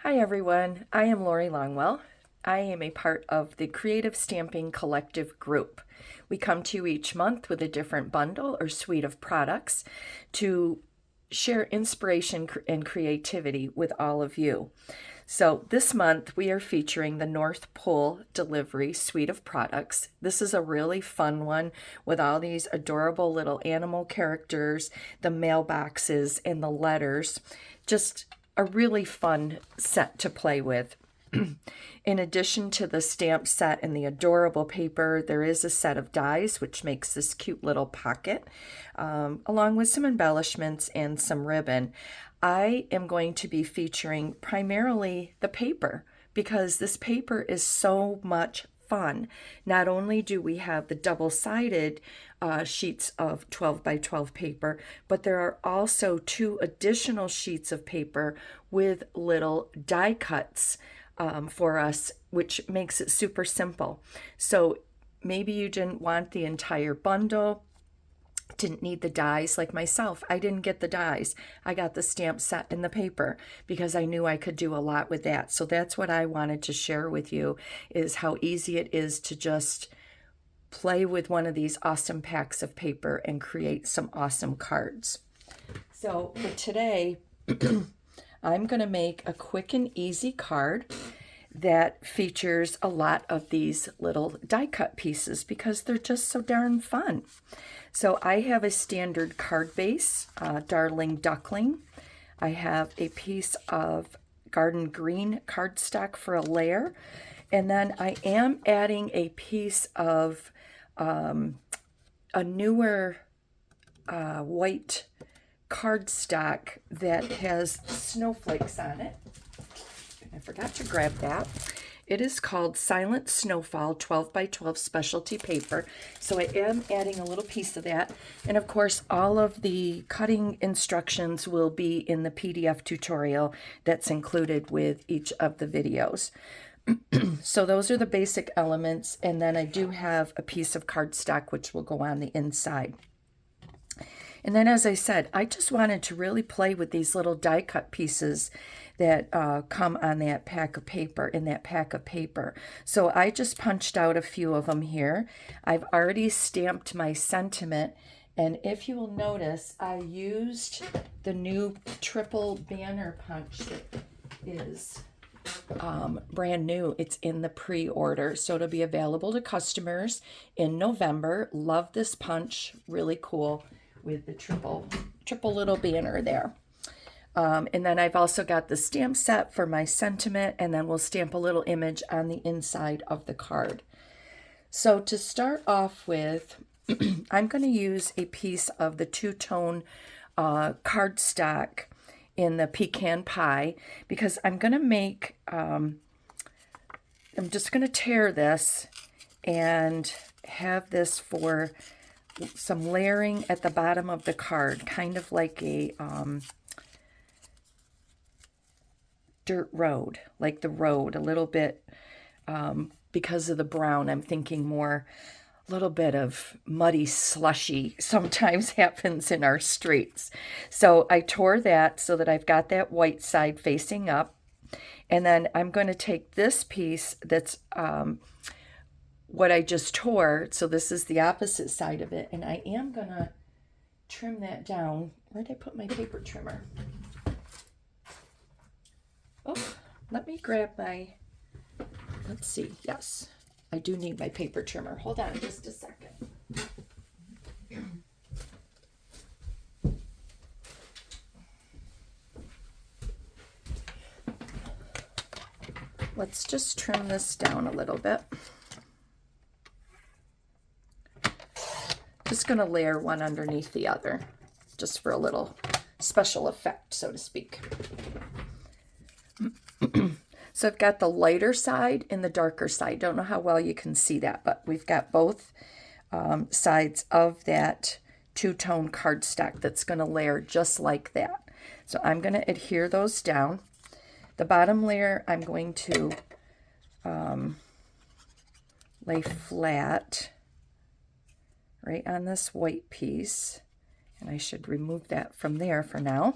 Hi everyone, I am Lori Longwell. I am a part of the Creative Stamping Collective group. We come to you each month with a different bundle or suite of products to share inspiration and creativity with all of you. So this month we are featuring the North Pole Delivery suite of products. This is a really fun one with all these adorable little animal characters, the mailboxes and the letters. Just a really fun set to play with. In addition to the stamp set and the adorable paper, there is a set of dies, which makes this cute little pocket, along with some embellishments and some ribbon. I am going to be featuring primarily the paper because this paper is so much fun. Not only do we have the double-sided sheets of 12 by 12 paper, but there are also 2 additional sheets of paper with little die cuts for us, which makes it super simple. So maybe you didn't want the entire bundle, didn't need the dies like myself. I didn't get the dies. I got the stamp set and the paper because I knew I could do a lot with that. So that's what I wanted to share with you, is how easy it is to just play with one of these awesome packs of paper and create some awesome cards. So for today, I'm going to make a quick and easy card that features a lot of these little die cut pieces because they're just so darn fun. So I have a standard card base, Darling Duckling. I have a piece of garden green cardstock for a layer. And then I am adding a piece of a newer white cardstock that has snowflakes on it. I forgot to grab that. It is called Silent Snowfall 12 by 12 specialty paper. So I am adding a little piece of that. And of course, all of the cutting instructions will be in the PDF tutorial that's included with each of the videos. So those are the basic elements. And then I do have a piece of cardstock which will go on the inside. And then, as I said, I just wanted to really play with these little die cut pieces that come on that pack of paper, in that pack of paper. So I just punched out a few of them here. I've already stamped my sentiment. And if you will notice, I used the new triple banner punch that is brand new. It's in the pre-order, so it'll be available to customers in November. Love this punch, really cool, with the triple little banner there. And then I've also got the stamp set for my sentiment, and then we'll stamp a little image on the inside of the card. So to start off with, I'm going to use a piece of the two-tone cardstock in the pecan pie because I'm going to make, I'm just going to tear this and have this for some layering at the bottom of the card, kind of like a dirt road, like the road a little bit, because of the brown. I'm thinking more a little bit of muddy slushy sometimes happens in our streets. So I tore that so that I've got that white side facing up, and then I'm going to take this piece that's what I just tore, so this is the opposite side of it, and I am going to trim that down. Where did I put my paper trimmer? Oh, let me grab my, let's see, yes, I do need my paper trimmer. Hold on just a second. Let's just trim this down a little bit. Just going to layer one underneath the other, just for a little special effect, so to speak. So I've got the lighter side and the darker side. Don't know how well you can see that, but we've got both sides of that two-tone cardstock that's going to layer just like that. So I'm going to adhere those down. The bottom layer I'm going to lay flat right on this white piece, and I should remove that from there for now.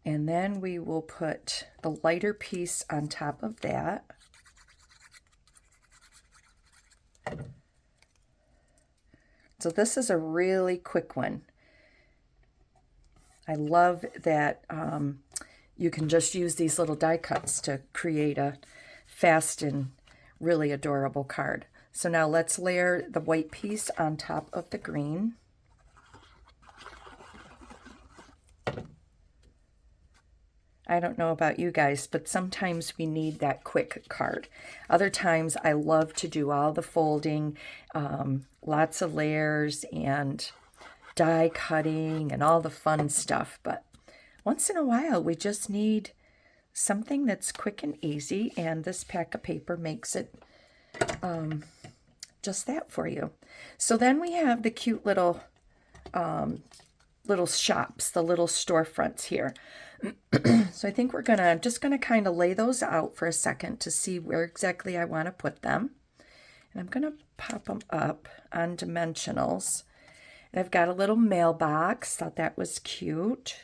And then we will put the lighter piece on top of that. So this is a really quick one. I love that you can just use these little die cuts to create a fast and really adorable card. So now let's layer the white piece on top of the green. I don't know about you guys, but sometimes we need that quick card. Other times I love to do all the folding, lots of layers and die cutting and all the fun stuff. But once in a while, we just need something that's quick and easy, and this pack of paper makes it just that for you. So then we have the cute little shops, the little storefronts here. So I think I'm just gonna kind of lay those out for a second to see where exactly I want to put them. And I'm gonna pop them up on dimensionals. And I've got a little mailbox, thought that was cute.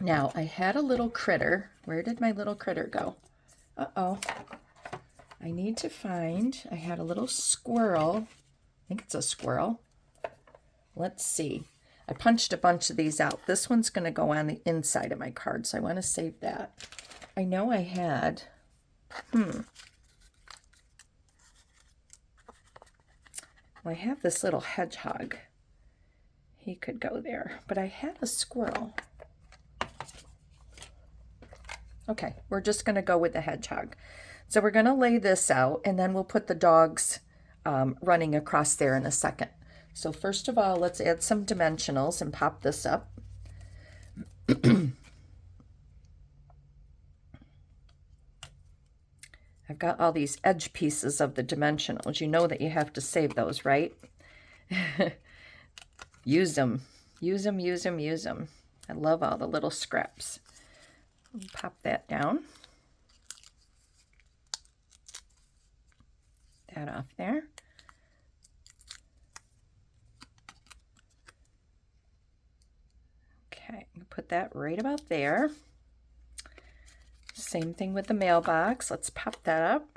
Now I had a little critter. Where did my little critter go? Uh-oh. I need to find, I had a little squirrel. I think it's a squirrel. Let's see. I punched a bunch of these out. This one's going to go on the inside of my card, so I want to save that. I know I had, well, I have this little hedgehog. He could go there, but I had a squirrel. Okay, we're just going to go with the hedgehog. So we're going to lay this out, and then we'll put the dogs running across there in a second. So first of all, let's add some dimensionals and pop this up. I've got all these edge pieces of the dimensionals. You know that you have to save those, right? Use them. Use them, use them, use them. I love all the little scraps. Pop that down. That off there. Okay, put that right about there. Same thing with the mailbox. Let's pop that up.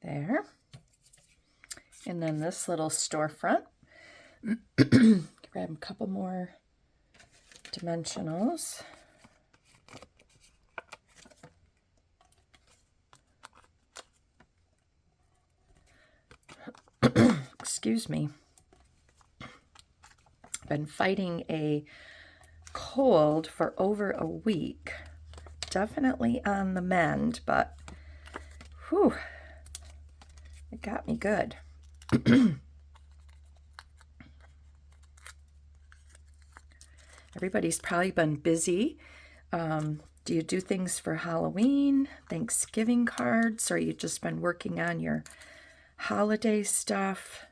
There. And then this little storefront. Grab a couple more dimensionals. Excuse me. I've been fighting a cold for over a week. Definitely on the mend, but whew, it got me good. Everybody's probably been busy. Do you do things for Halloween, Thanksgiving cards, or you just been working on your holiday stuff?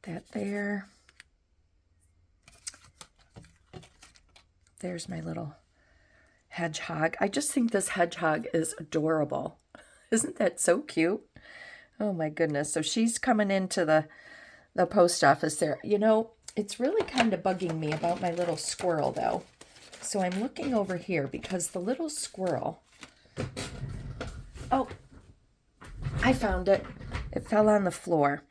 That there. There's my little hedgehog. I just think this hedgehog is adorable. Isn't that so cute? Oh my goodness. So she's coming into the post office there. You know, it's really kind of bugging me about my little squirrel though. So I'm looking over here because the little squirrel, oh, I found it. It fell on the floor.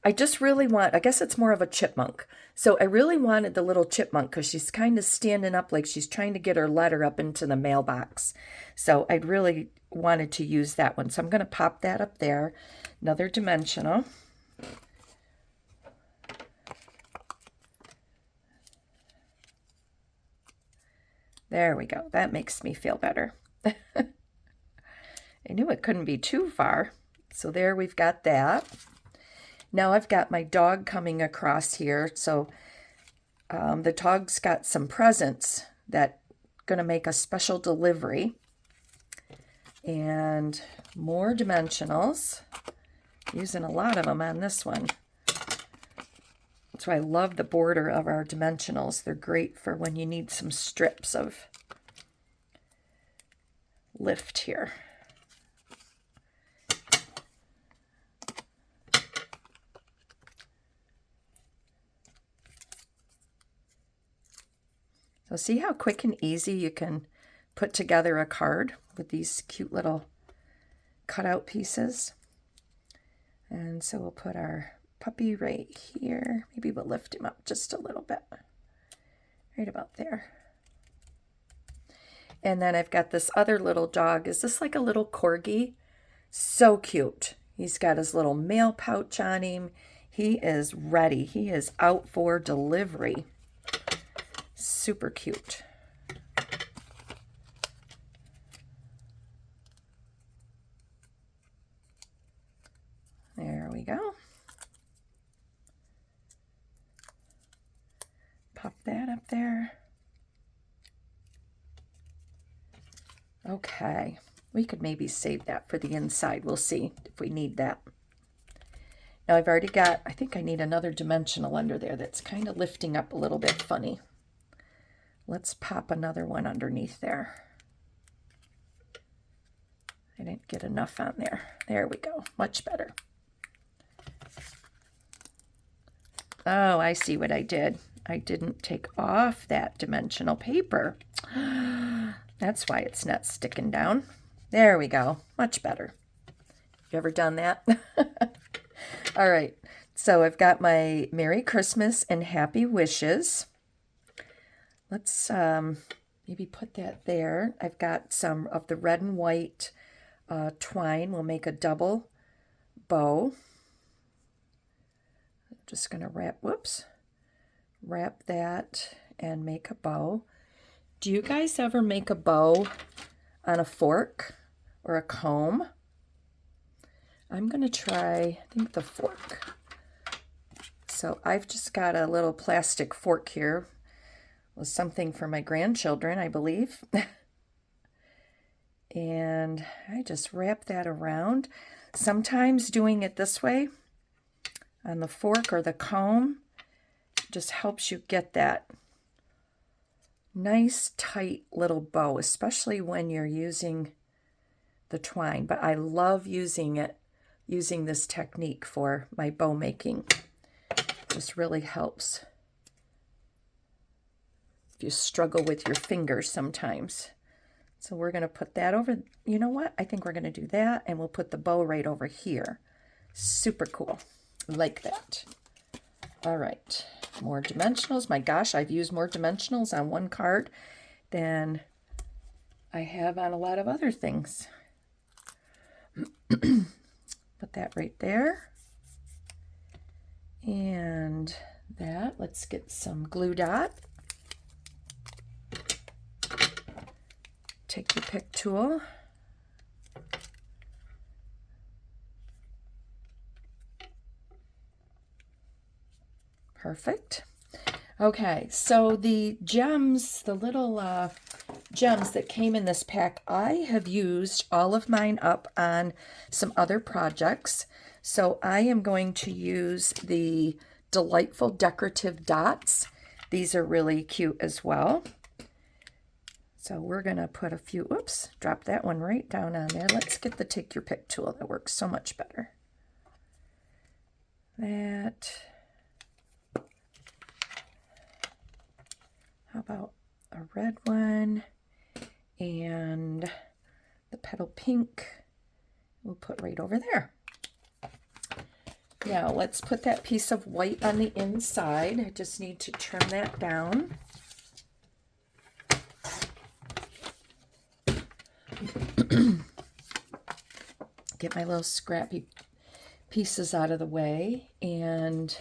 I just really want, I guess it's more of a chipmunk. So I really wanted the little chipmunk because she's kind of standing up like she's trying to get her letter up into the mailbox. So I really wanted to use that one. So I'm going to pop that up there. Another dimensional. There we go. That makes me feel better. I knew it couldn't be too far. So there we've got that. Now I've got my dog coming across here. So the dog's got some presents that going to make a special delivery. And more dimensionals. Using a lot of them on this one. That's why I love the border of our dimensionals. They're great for when you need some strips of lift here. So see how quick and easy you can put together a card with these cute little cutout pieces. And so we'll put our puppy right here. Maybe we'll lift him up just a little bit. Right about there. And then I've got this other little dog. Is this like a little corgi? So cute. He's got his little mail pouch on him. He is ready. He is out for delivery. Super cute. There we go. Pop that up there. Okay, we could maybe save that for the inside. We'll see if we need that. Now I've already got, I think I need another dimensional under there that's kind of lifting up a little bit funny. Let's pop another one underneath there. I didn't get enough on there. There we go, much better. Oh, I see what I did. I didn't take off that dimensional paper. That's why it's not sticking down. There we go, much better. You ever done that? All right, so I've got my Merry Christmas and Happy Wishes. Let's maybe put that there. I've got some of the red and white twine. We'll make a double bow. Just going to wrap that and make a bow. Do you guys ever make a bow on a fork or a comb? I'm going to try, I think, the fork. So I've just got a little plastic fork here with something for my grandchildren, I believe. And I just wrap that around. Sometimes doing it this way on the fork or the comb just helps you get that nice tight little bow, especially when you're using the twine. But I love using this technique for my bow making. Just really helps if you struggle with your fingers sometimes. So we're going to put that over. You know what? I think we're going to do that, and we'll put the bow right over here. Super cool. Like that. All right. More dimensionals. My gosh, I've used more dimensionals on one card than I have on a lot of other things. Put that right there. And that, let's get some glue dot. Take your pick tool. Perfect. Okay, so the gems, the little gems that came in this pack, I have used all of mine up on some other projects. So I am going to use the Delightful Decorative Dots. These are really cute as well. So we're going to put a few, oops, drop that one right down on there. Let's get the take your pick tool. That works so much better. That. How about a red one and the petal pink we'll put right over there. Now let's put that piece of white on the inside. I just need to trim that down. Get my little scrappy pieces out of the way, and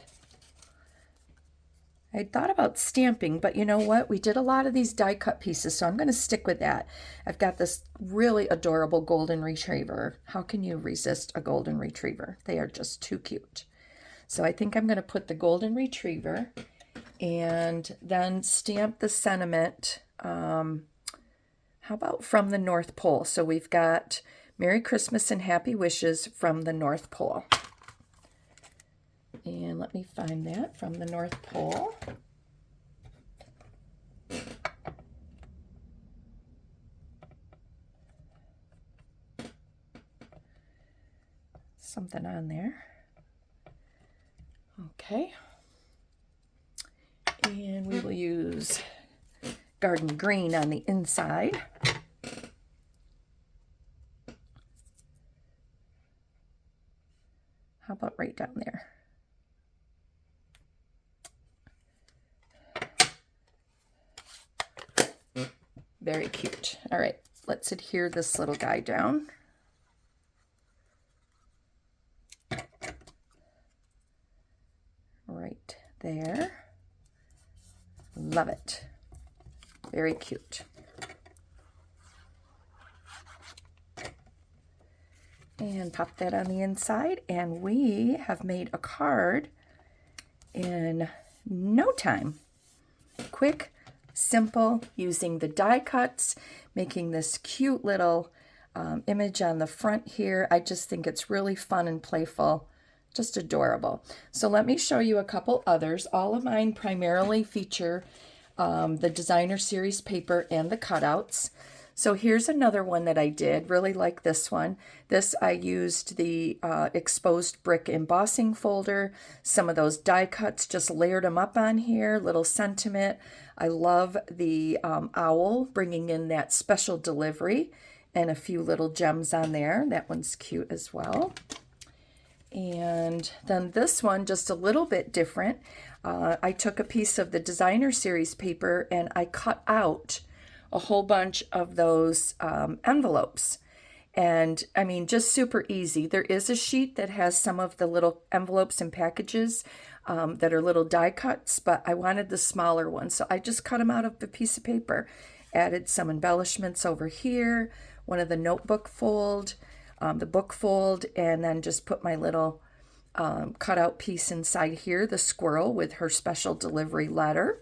I thought about stamping, but you know what? We did a lot of these die cut pieces, so I'm going to stick with that. I've got this really adorable golden retriever. How can you resist a golden retriever? They are just too cute. So I think I'm going to put the golden retriever and then stamp the sentiment. I How about from the North Pole? So we've got Merry Christmas and Happy Wishes from the North Pole. And let me find that from the North Pole. Something on there. Okay. And we will use garden green on the inside. How about right down there? Very cute. All right, let's adhere this little guy down. Right there. Love it. Very cute. And pop that on the inside, and we have made a card in no time. Quick, simple, using the die cuts, making this cute little image on the front here. I just think it's really fun and playful, just adorable. So let me show you a couple others. All of mine primarily feature the designer series paper and the cutouts. So here's another one that I did, really like this one. This I used the exposed brick embossing folder, some of those die cuts, just layered them up on here, little sentiment. I love the owl, bringing in that special delivery and a few little gems on there. That one's cute as well. And then this one, just a little bit different. I took a piece of the designer series paper and I cut out a whole bunch of those envelopes. And I mean, just super easy. There is a sheet that has some of the little envelopes and packages that are little die cuts, but I wanted the smaller one. So I just cut them out of the piece of paper, added some embellishments over here, one of the notebook fold, the book fold, and then just put my little cutout piece inside here, the squirrel with her special delivery letter.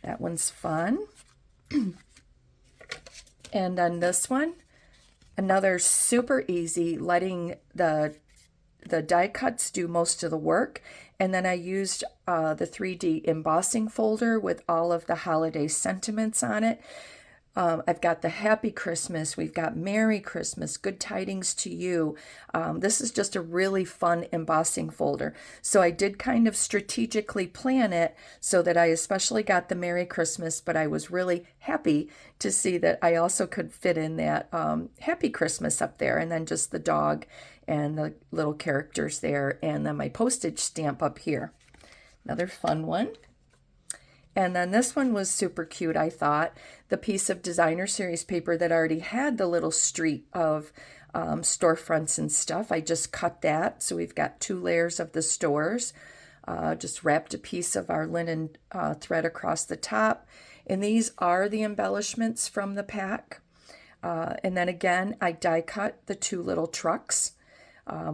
That one's fun. And then this one, another super easy, letting the die cuts do most of the work. And then I used the 3D embossing folder with all of the holiday sentiments on it. I've got the Happy Christmas, we've got Merry Christmas, Good Tidings to You. This is just a really fun embossing folder. So I did kind of strategically plan it so that I especially got the Merry Christmas, but I was really happy to see that I also could fit in that Happy Christmas up there, and then just the dog and the little characters there, and then my postage stamp up here. Another fun one. And then this one was super cute, I thought. The piece of designer series paper that already had the little street of storefronts and stuff. I just cut that. So we've got 2 layers of the stores. Just wrapped a piece of our linen thread across the top. And these are the embellishments from the pack. And then again, I die cut the 2 little trucks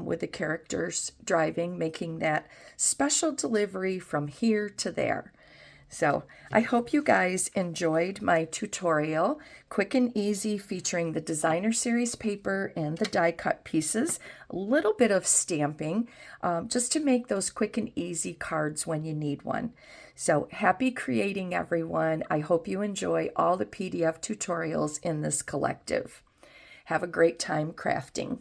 with the characters driving, making that special delivery from here to there. So I hope you guys enjoyed my tutorial, quick and easy, featuring the designer series paper and the die cut pieces, a little bit of stamping, just to make those quick and easy cards when you need one. So happy creating, everyone. I hope you enjoy all the PDF tutorials in this collective. Have a great time crafting.